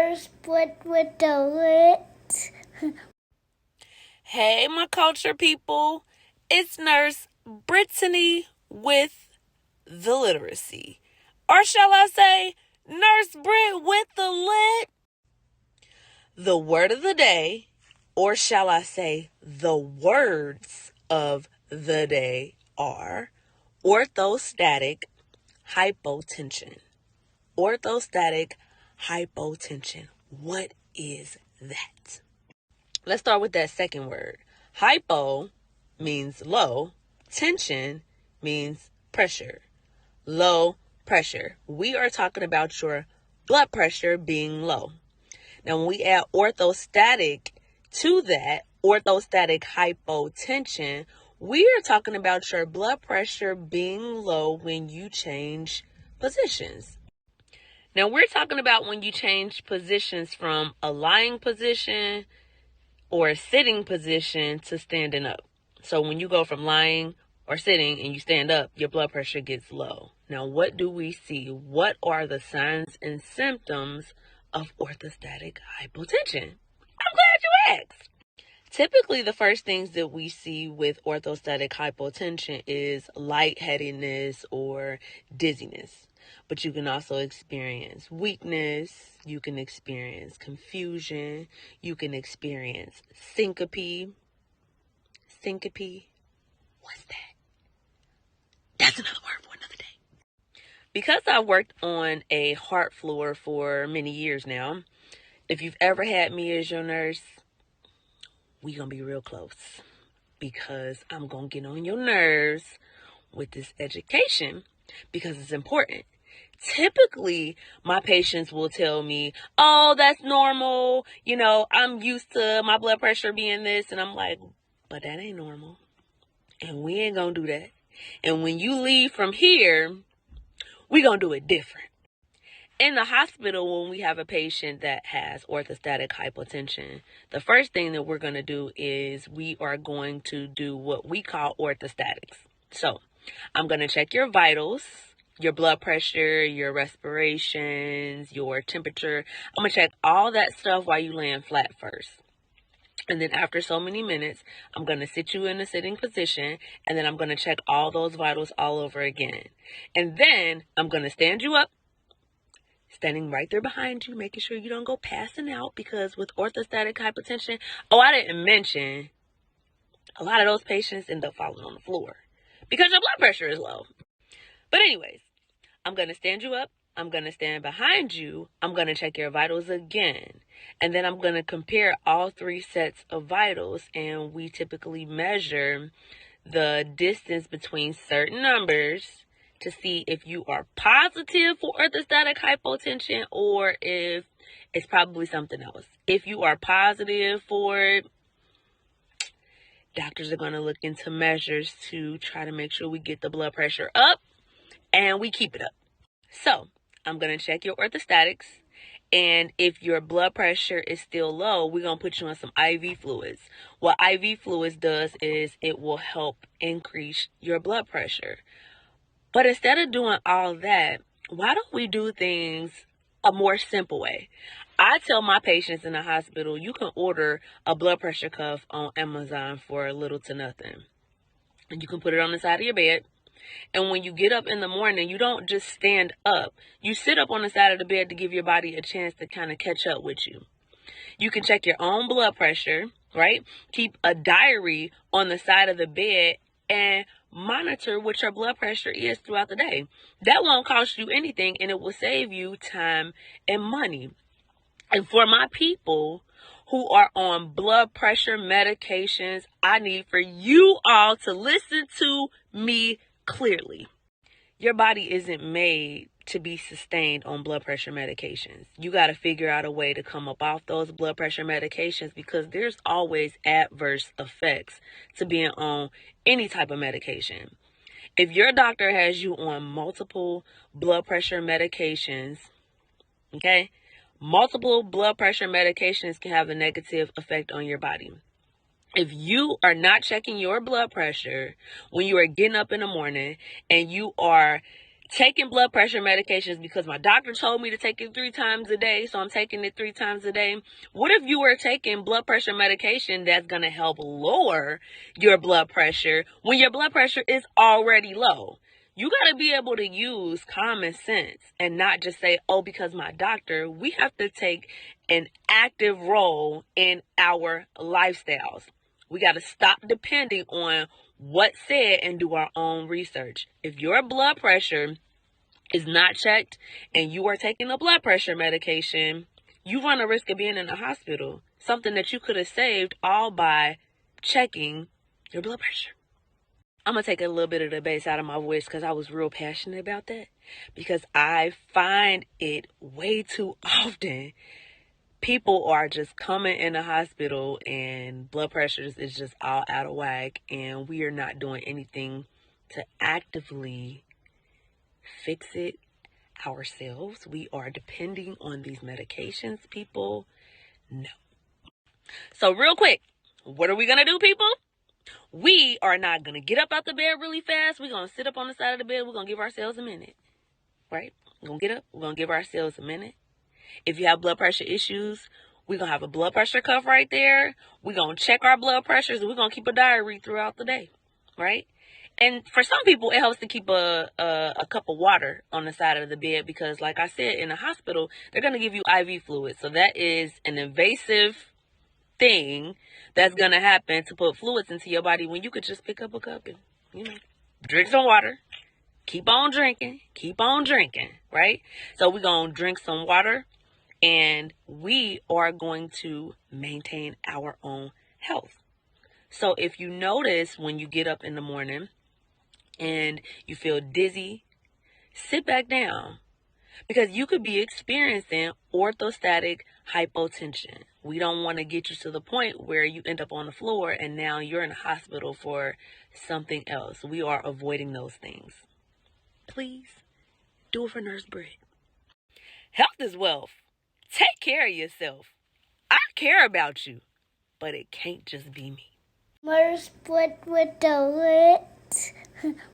Nurse Brittany with the Lit. Hey, my culture people. It's Nurse Brittany with the literacy. Or shall I say, Nurse Brit with the lit. The word of the day, or shall I say, the words of the day are orthostatic hypotension. Orthostatic hypotension. What is that? Let's start with that second word. Hypo means low. Tension means pressure. Low pressure. We are talking about your blood pressure being low. Now, when we add orthostatic to that, orthostatic hypotension, we are talking about your blood pressure being low when you change positions. Now, we're talking about when you change positions from a lying position or a sitting position to standing up. So when you go from lying or sitting and you stand up, your blood pressure gets low. Now, what do we see? What are the signs and symptoms of orthostatic hypotension? I'm glad you asked. Typically, the first things that we see with orthostatic hypotension is lightheadedness or dizziness. But you can also experience weakness, you can experience confusion, you can experience syncope. Syncope? What's that? That's another word for another day. Because I worked on a heart floor for many years now, if you've ever had me as your nurse, we gonna be real close because I'm gonna get on your nerves with this education because it's important. Typically, my patients will tell me, oh, that's normal. I'm used to my blood pressure being this. And I'm like, but that ain't normal. And we ain't gonna do that. And when you leave from here, we gonna do it different. In the hospital, when we have a patient that has orthostatic hypotension, the first thing that we're going to do is we are going to do what we call orthostatics. So I'm going to check your vitals, your blood pressure, your respirations, your temperature. I'm going to check all that stuff while you laying flat first. And then after so many minutes, I'm going to sit you in a sitting position, and then I'm going to check all those vitals all over again. And then I'm going to stand you up, standing right there behind you, making sure you don't go passing out, because with orthostatic hypotension, I didn't mention, a lot of those patients end up falling on the floor because your blood pressure is low. But anyways, I'm going to stand you up. I'm going to stand behind you. I'm going to check your vitals again. And then I'm going to compare all three sets of vitals. And we typically measure the distance between certain numbers to see if you are positive for orthostatic hypotension or if it's probably something else. If you are positive for it, doctors are going to look into measures to try to make sure we get the blood pressure up and we keep it up. So I'm going to check your orthostatics. And if your blood pressure is still low, we're going to put you on some IV fluids. What IV fluids does is it will help increase your blood pressure. But instead of doing all that, why don't we do things a more simple way? I tell my patients in the hospital, you can order a blood pressure cuff on Amazon for little to nothing. And you can put it on the side of your bed. And when you get up in the morning, you don't just stand up. You sit up on the side of the bed to give your body a chance to kind of catch up with you. You can check your own blood pressure, right? Keep a diary on the side of the bed and monitor what your blood pressure is throughout the day. That won't cost you anything, and it will save you time and money. And for my people who are on blood pressure medications, I need for you all to listen to me clearly. Your body isn't made to be sustained on blood pressure medications. You got to figure out a way to come up off those blood pressure medications, because there's always adverse effects to being on any type of medication. If your doctor has you on multiple blood pressure medications, okay, multiple blood pressure medications can have a negative effect on your body. If you are not checking your blood pressure when you are getting up in the morning and you are taking blood pressure medications because my doctor told me to take it 3 times a day, so I'm taking it 3 times a day. What if you were taking blood pressure medication that's going to help lower your blood pressure when your blood pressure is already low? You got to be able to use common sense and not just say, oh, because my doctor. We have to take an active role in our lifestyles. We got to stop depending on what's said and do our own research. If your blood pressure is not checked and you are taking a blood pressure medication, you run a risk of being in the hospital. Something that you could have saved all by checking your blood pressure. I'm going to take a little bit of the bass out of my voice because I was real passionate about that. Because I find it way too often people are just coming in the hospital and blood pressures is just all out of whack, and we are not doing anything to actively fix it ourselves. We are depending on these medications, people. No. So real quick, what are we going to do, people? We are not going to get up out the bed really fast. We're going to sit up on the side of the bed. We're going to give ourselves a minute, right? We're going to get up. We're going to give ourselves a minute. If you have blood pressure issues, we're going to have a blood pressure cuff right there. We're going to check our blood pressures, and we're going to keep a diary throughout the day, right? And for some people, it helps to keep a cup of water on the side of the bed because, like I said, in the hospital, they're going to give you IV fluid. So that is an invasive thing that's going to happen to put fluids into your body when you could just pick up a cup and, drink some water. Keep on drinking, right? So we're going to drink some water, and we are going to maintain our own health. So if you notice when you get up in the morning and you feel dizzy, sit back down because you could be experiencing orthostatic hypotension. We don't want to get you to the point where you end up on the floor and now you're in the hospital for something else. We are avoiding those things. Please do it for Nurse Britt. Health is wealth. Take care of yourself. I care about you, but it can't just be me. Nurse Britt with the lit.